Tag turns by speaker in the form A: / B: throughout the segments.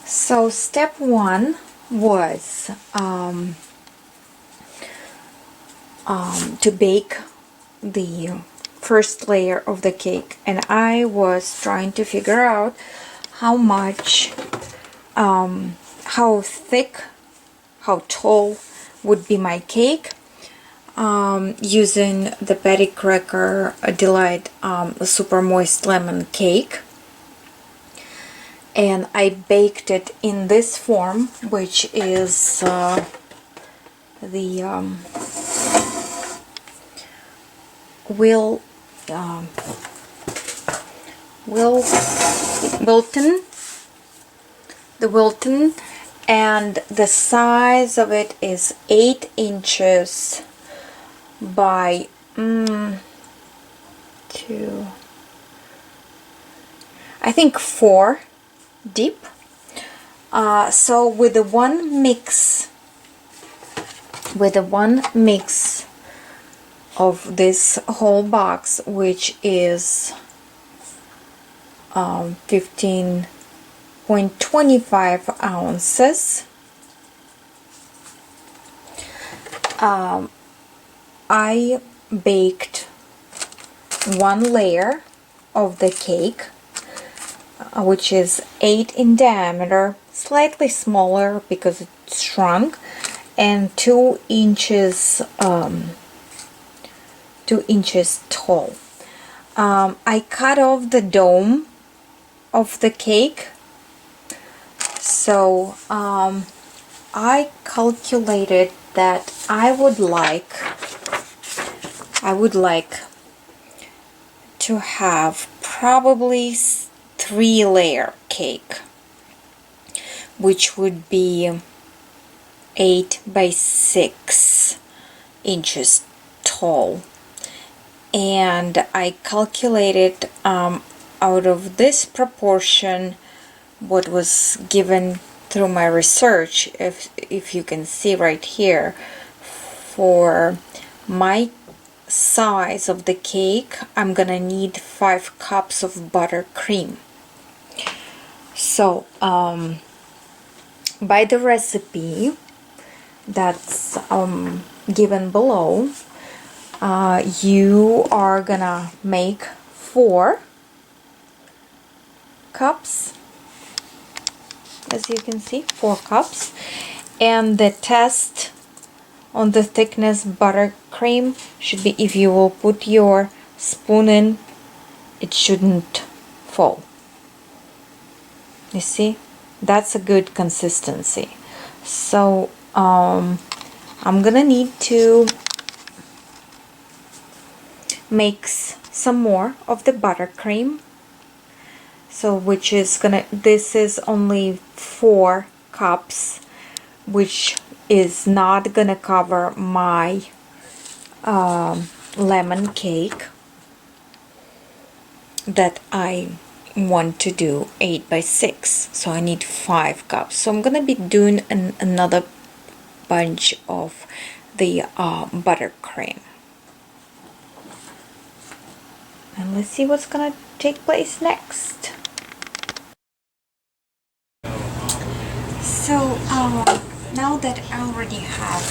A: So step one was to bake the first layer of the cake, and I was trying to figure out how much, how thick, how tall would be my cake, using the Betty Crocker Delight Super Moist Lemon Cake. And I baked it in this form, which is the Wilton, and the size of it is 8 inches by 4 deep. So with the one mix of this whole box, which is 15.25 ounces, I baked one layer of the cake, which is 8 in diameter, slightly smaller because it shrunk, and 2 inches tall. I cut off the dome of the cake, so I calculated that I would like to have probably 3-layer cake, which would be 8 by 6 inches tall. And I calculated out of this proportion what was given through my research. If you can see right here, for my size of the cake, I'm gonna need 5 cups of buttercream. So by the recipe that's given below, you are gonna make 4 cups, as you can see, 4 cups, and the test on the thickness buttercream should be, if you will put your spoon in, it shouldn't fall. You see, that's a good consistency. So I'm gonna need to mix some more of the buttercream, so which is gonna, this is only 4 cups, which is not gonna cover my lemon cake that I want to do 8 by 6, so I need 5 cups. So I'm gonna be doing another bunch of the buttercream, and let's see what's gonna take place next. So now that I already have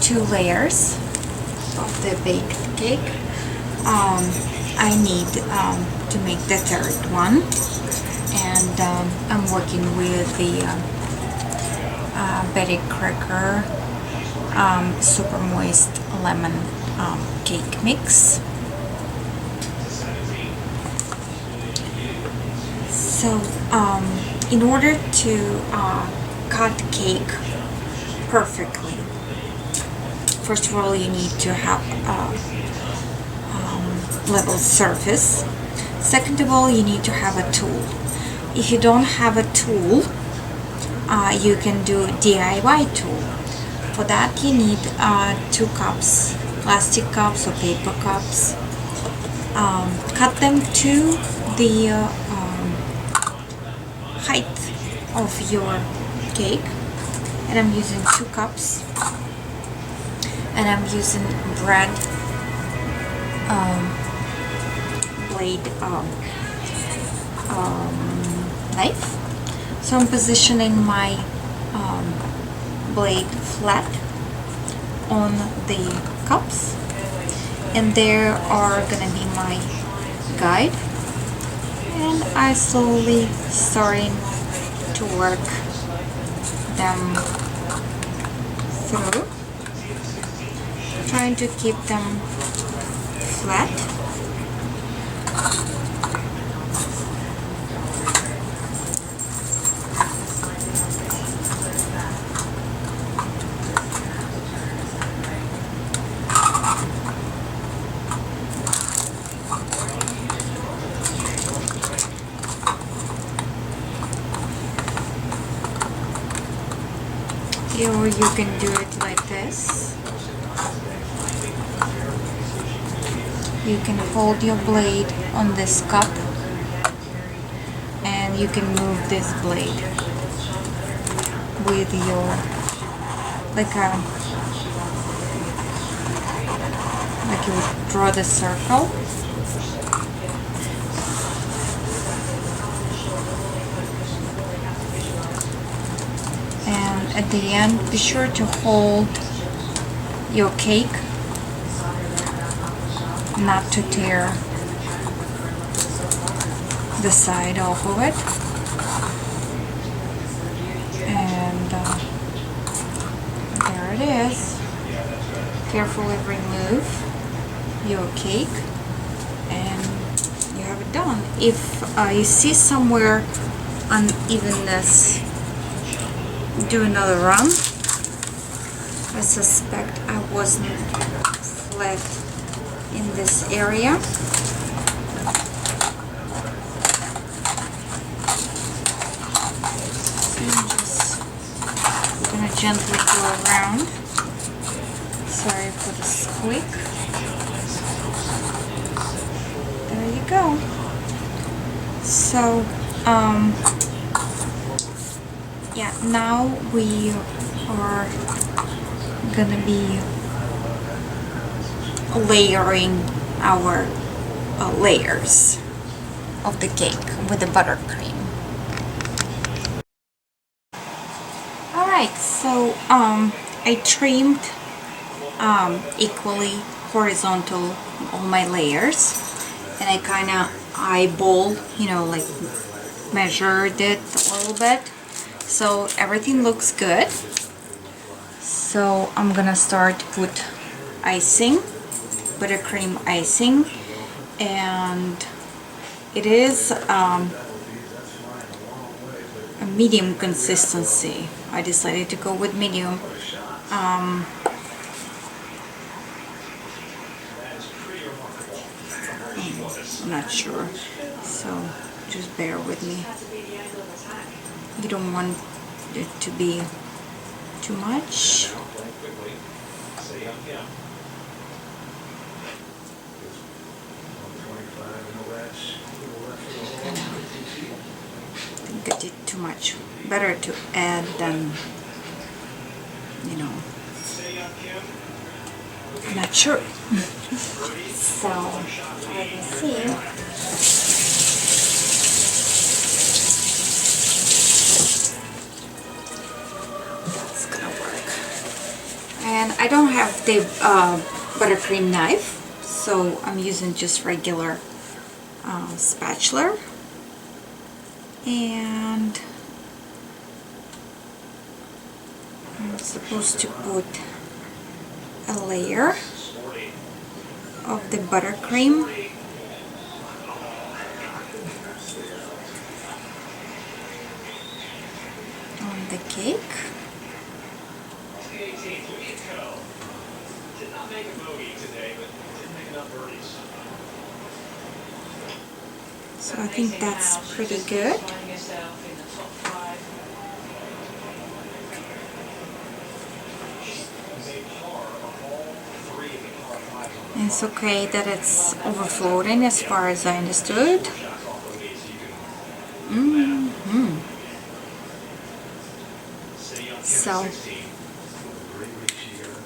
A: 2 layers of the baked cake, I need to make the 3rd one, and I'm working with the Betty Crocker Super Moist Lemon Cake Mix. So in order to cut cake perfectly, first of all you need to have a level surface. Second of all, you need to have a tool. If you don't have a tool, you can do a DIY tool. For that you need 2 cups, plastic cups or paper cups. Cut them to the height of your cake, and I'm using 2 cups, and I'm using bread blade knife. So I'm positioning my blade flat on the cups, and there are gonna be my guide, and I slowly starting to work them through, trying to keep them flat. Or you can do it like this. You can hold your blade on this cup and you can move this blade with your like you would draw the circle. And at the end, be sure to hold your cake, not to tear the side off of it. And there it is. Carefully remove your cake and you have it done. If you see somewhere unevenness, do another run. I suspect I wasn't flat in this area. So I'm just gonna gently go around. Sorry for the squeak. There you go. So, yeah, now we are gonna be layering our layers of the cake with the buttercream. Alright, so I trimmed equally horizontal all my layers, and I kind of eyeball, you know, like measured it a little bit. So everything looks good. So I'm gonna start to put icing, buttercream icing, and it is a medium consistency. I decided to go with medium. I'm not sure, so just bear with me. You don't want it to be too much. I think I did too much. Better to add than, you know, I'm not sure. So, let me see. And I don't have the buttercream knife, so I'm using just regular spatula. And I'm supposed to put a layer of the buttercream on the cake. So I think that's pretty good. And it's okay that it's overflowing as far as I understood. So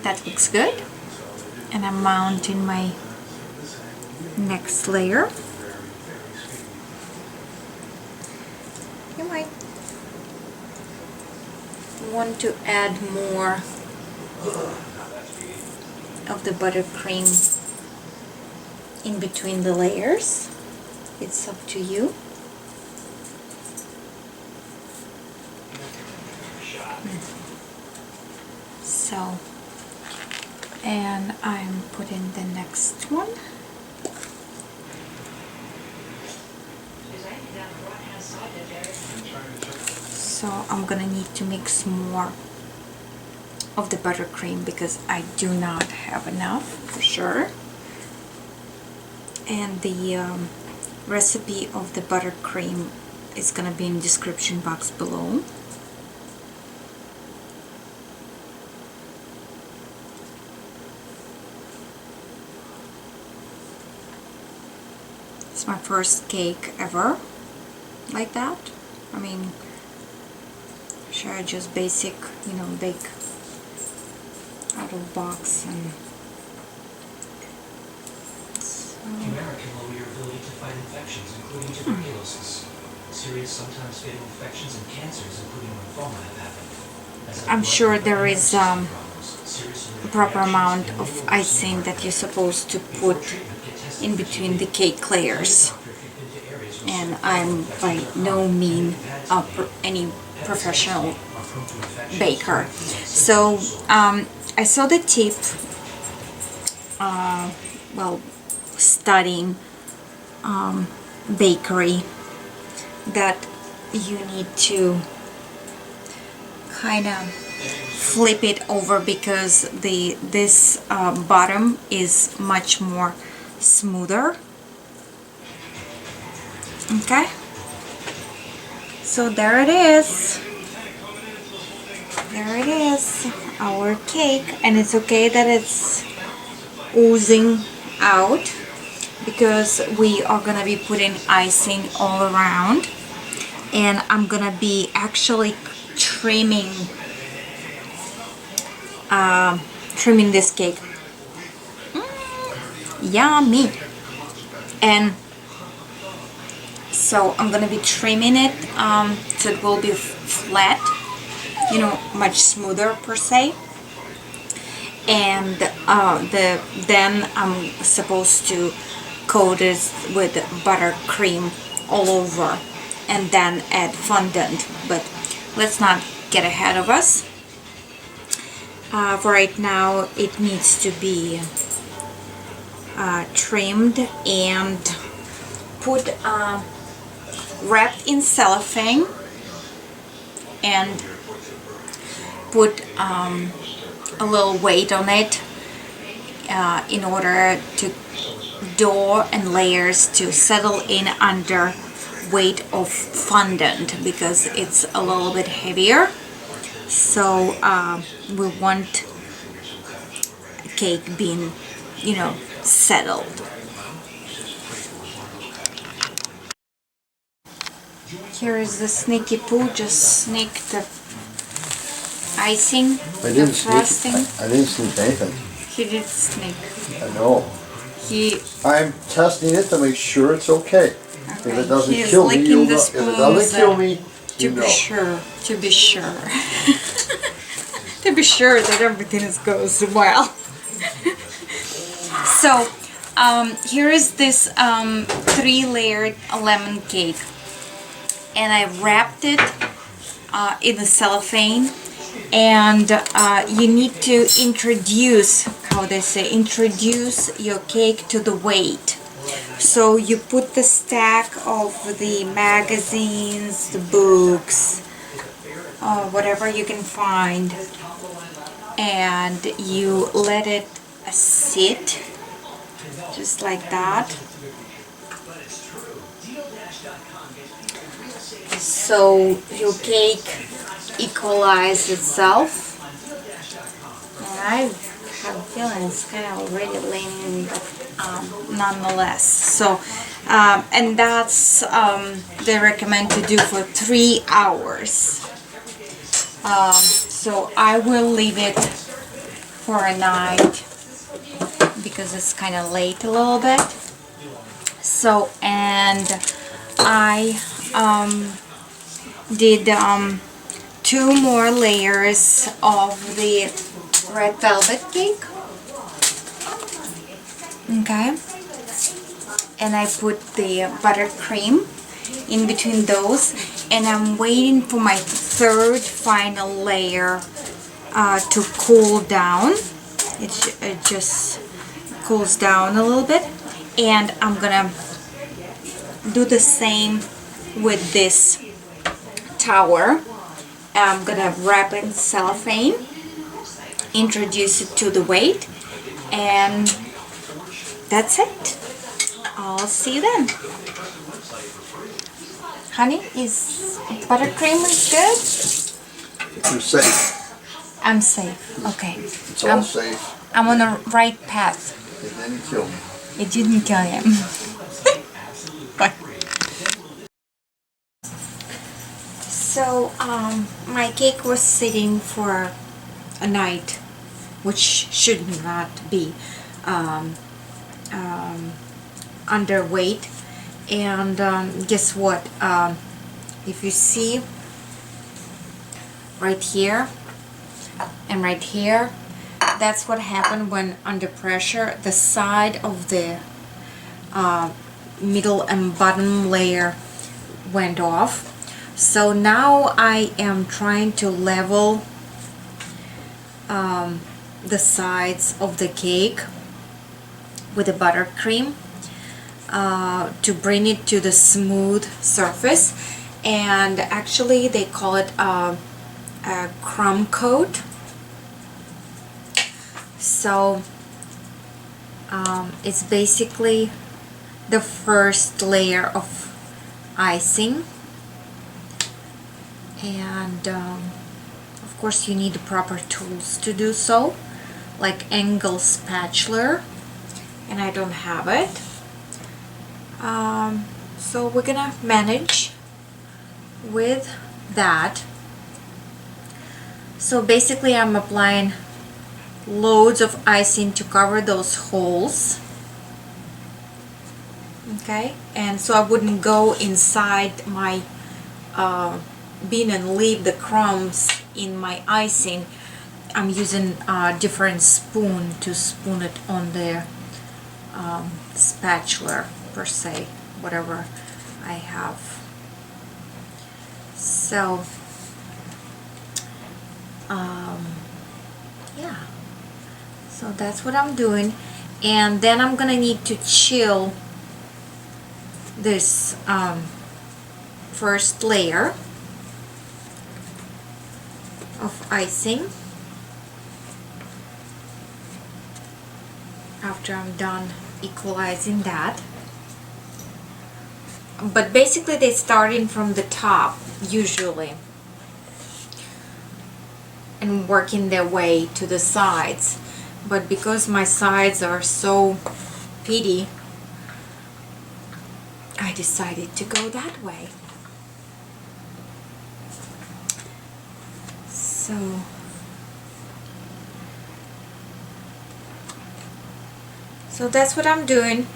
A: that looks good. And I'm mounting my next layer. You might want to add more of the buttercream in between the layers. It's up to you. So, and I'm putting the next one. So I'm gonna need to mix more of the buttercream because I do not have enough for sure. And the recipe of the buttercream is gonna be in the description box below. It's my first cake ever like that. I mean, sure, just basic, you know, bake out of the box. And so
B: turmeric can lower your ability to fight infections, including tuberculosis, serious, sometimes fatal infections, and cancers, including lymphoma, have happened.
A: I'm sure there is a proper amount of icing that you're supposed to put in between the cake layers, and I'm by no means any professional baker. So I saw the tip while studying bakery that you need to kind of flip it over because this bottom is much more smoother. Okay, so there it is. There it is, our cake. And it's okay that it's oozing out because we are gonna be putting icing all around, and I'm gonna be actually trimming this cake. Yummy. And so I'm gonna be trimming it so it will be flat, you know, much smoother per se. And then I'm supposed to coat it with buttercream all over and then add fondant. But let's not get ahead of us. For right now, it needs to be trimmed and put wrapped in cellophane and put a little weight on it in order to dough and layers to settle in under weight of fondant because it's a little bit heavier. So we want cake being, you know, settled. Here is the sneaky Pooh, just sneak the icing, the frosting.
C: I didn't sneak anything.
A: He did sneak.
C: I know. I'm testing it to make sure it's okay. If it doesn't kill me, you'll know. If it doesn't kill me, you know.
A: To be sure. To be sure that everything goes well. So, here is this 3-layered lemon cake, and I wrapped it in the cellophane. And you need to introduce, how they say, introduce your cake to the weight. So you put the stack of the magazines, the books, whatever you can find, and you let it sit just like that. So your cake equalize itself. And I have a feeling it's kind of already leaning, but nonetheless. So and that's they recommend to do for 3 hours. So I will leave it for a night because it's kind of late a little bit. So, and I did 2 more layers of the red velvet cake. Okay, and I put the buttercream in between those, and I'm waiting for my third final layer to cool down. It just cools down a little bit, and I'm gonna do the same with this tower. I'm gonna wrap it in cellophane, introduce it to the weight, and that's it. I'll see you then. Honey, is buttercream is good?
C: You're safe.
A: I'm safe. Okay.
C: It's all safe.
A: I'm on the right path.
C: It didn't kill me.
A: It didn't kill him. Bye. So, my cake was sitting for a night, which should not be underweight. And guess what? If you see right here and right here, that's what happened when under pressure the side of the middle and bottom layer went off. So now I am trying to level the sides of the cake with the buttercream to bring it to the smooth surface. And actually they call it a crumb coat. So it's basically the first layer of icing, and of course you need the proper tools to do so, like angle spatula, and I don't have it. So we're gonna manage with that. So basically I'm applying loads of icing to cover those holes. Okay, and so I wouldn't go inside my bin and leave the crumbs in my icing. I'm using a different spoon to spoon it on the spatula per se, whatever I have. So yeah, so that's what I'm doing. And then I'm gonna need to chill this first layer of icing after I'm done equalizing that. But basically they're starting from the top usually and working their way to the sides, but because my sides are so pitty, I decided to go that way. So that's what I'm doing.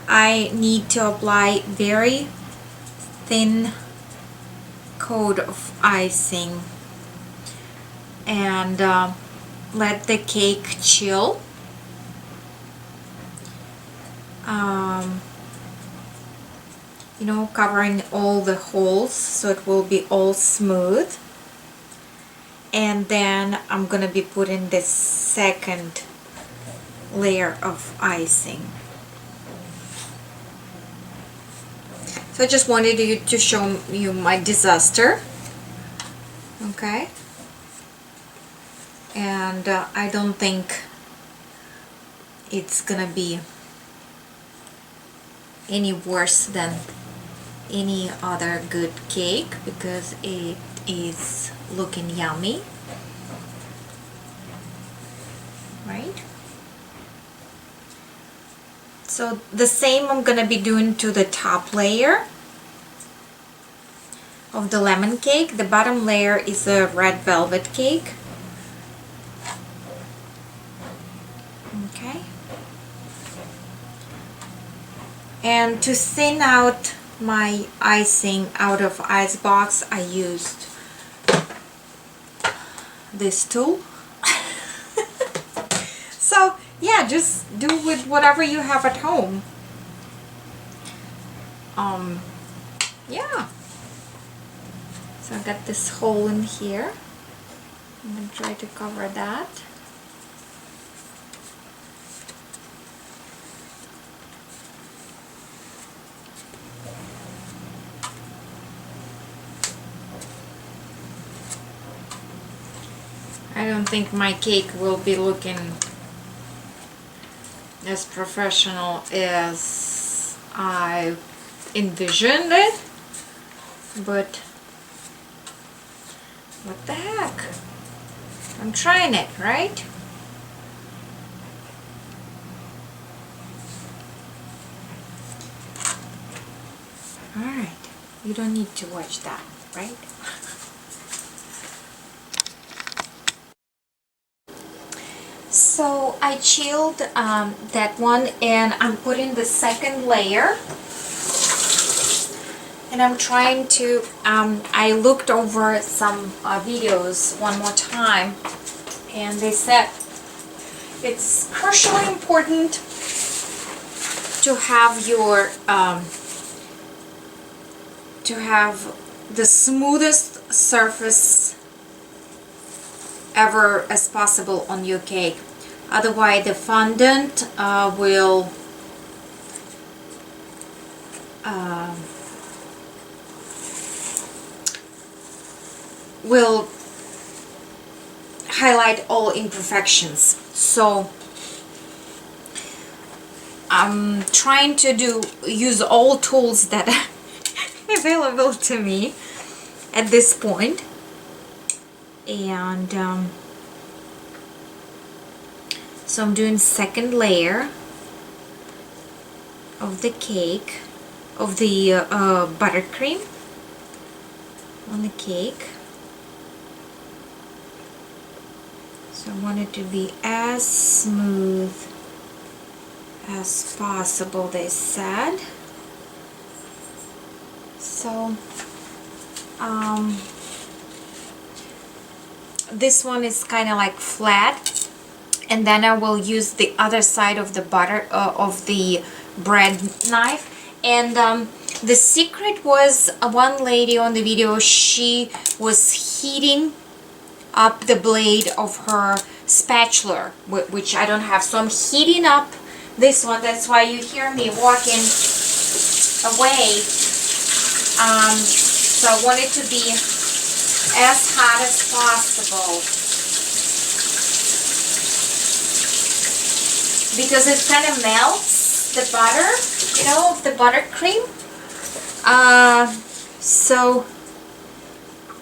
A: I need to apply very thin coat of icing and let the cake chill. You know, covering all the holes so it will be all smooth. And then I'm gonna be putting the second layer of icing. So I just wanted to show you my disaster. Okay, and I don't think it's gonna be any worse than any other good cake because it is looking yummy, right? So the same I'm gonna be doing to the top layer of the lemon cake. The bottom layer is a red velvet cake. Okay. And to thin out my icing out of ice box, I used this tool. So yeah, just do with whatever you have at home. Yeah. So I got this hole in here. I'm gonna try to cover that. I don't think my cake will be looking as professional as I envisioned it, but what the heck? I'm trying it, right? Alright, you don't need to watch that, right? So I chilled that one, and I'm putting the second layer, and I'm trying to I looked over some videos one more time, and they said it's crucially important to have your the smoothest surface ever as possible on your cake. Otherwise the fondant will highlight all imperfections. So I'm trying to use all tools that are available to me at this point. And so I'm doing second layer of the cake, of the buttercream on the cake. So I want it to be as smooth as possible, they said. So this one is kind of like flat, and then I will use the other side of the butter of the bread knife. And the secret was one lady on the video, she was heating up the blade of her spatula, which I don't have, so I'm heating up this one. That's why you hear me walking away. So I want it to be as hot as possible, because it kind of melts the butter, you know, the buttercream. So,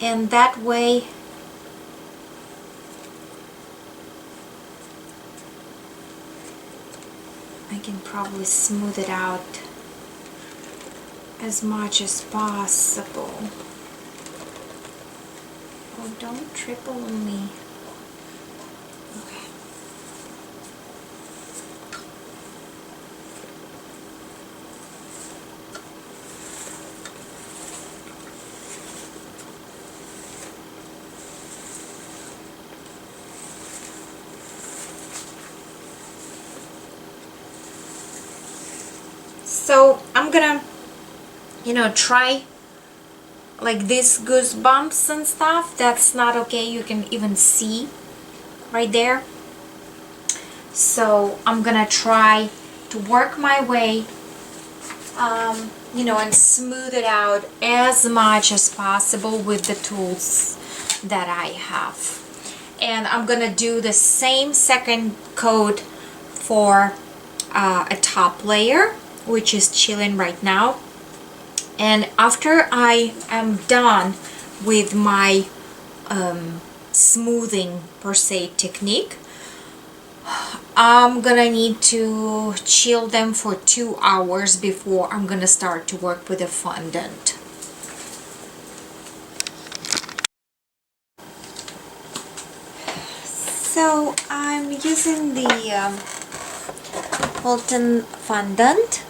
A: and that way I can probably smooth it out as much as possible. Oh, don't trip on me. Okay. So I'm gonna, you know, try like these goosebumps and stuff. That's not okay. You can even see right there. So I'm gonna try to work my way, you know, and smooth it out as much as possible with the tools that I have. And I'm gonna do the same second coat for a top layer, which is chilling right now. And after I am done with my smoothing per se technique, I'm gonna need to chill them for 2 hours before I'm gonna start to work with the fondant. So I'm using the molten fondant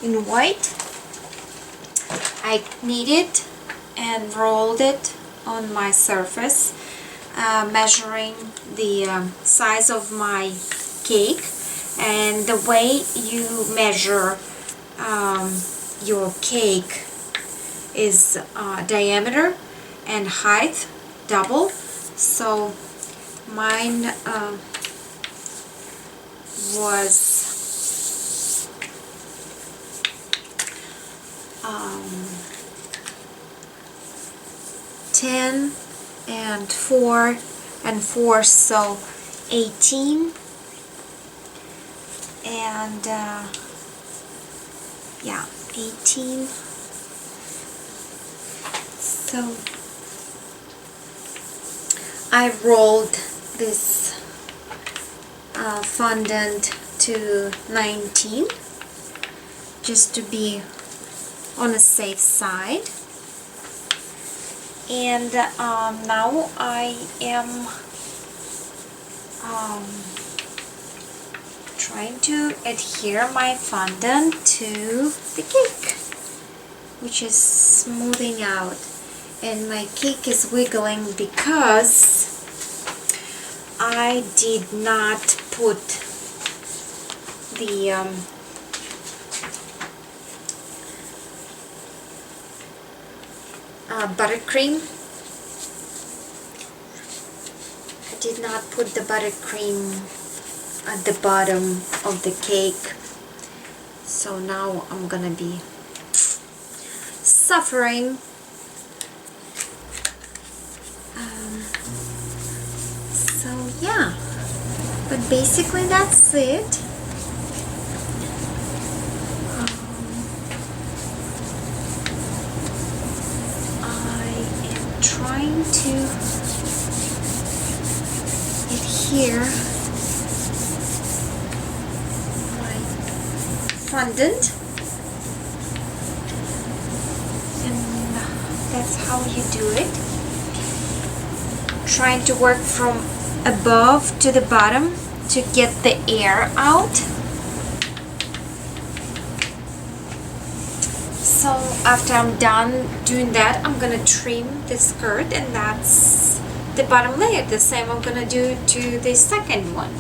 A: in white. I kneaded and rolled it on my surface. measuring the size of my cake, and the way you measure your cake is diameter and height double. So mine was 10 and 4 and 4, so 18, and yeah, 18. So I rolled this fondant to 19 just to be on the safe side. And now I am trying to adhere my fondant to the cake, which is smoothing out, and my cake is wiggling because I did not put the buttercream. I did not put the buttercream at the bottom of the cake, so now I'm gonna be suffering. So yeah, but basically that's it. Trying to adhere my fondant, and that's how you do it. Trying to work from above to the bottom to get the air out. So after I'm done doing that, I'm gonna trim the skirt, and that's the bottom layer. The same I'm gonna do to the second one.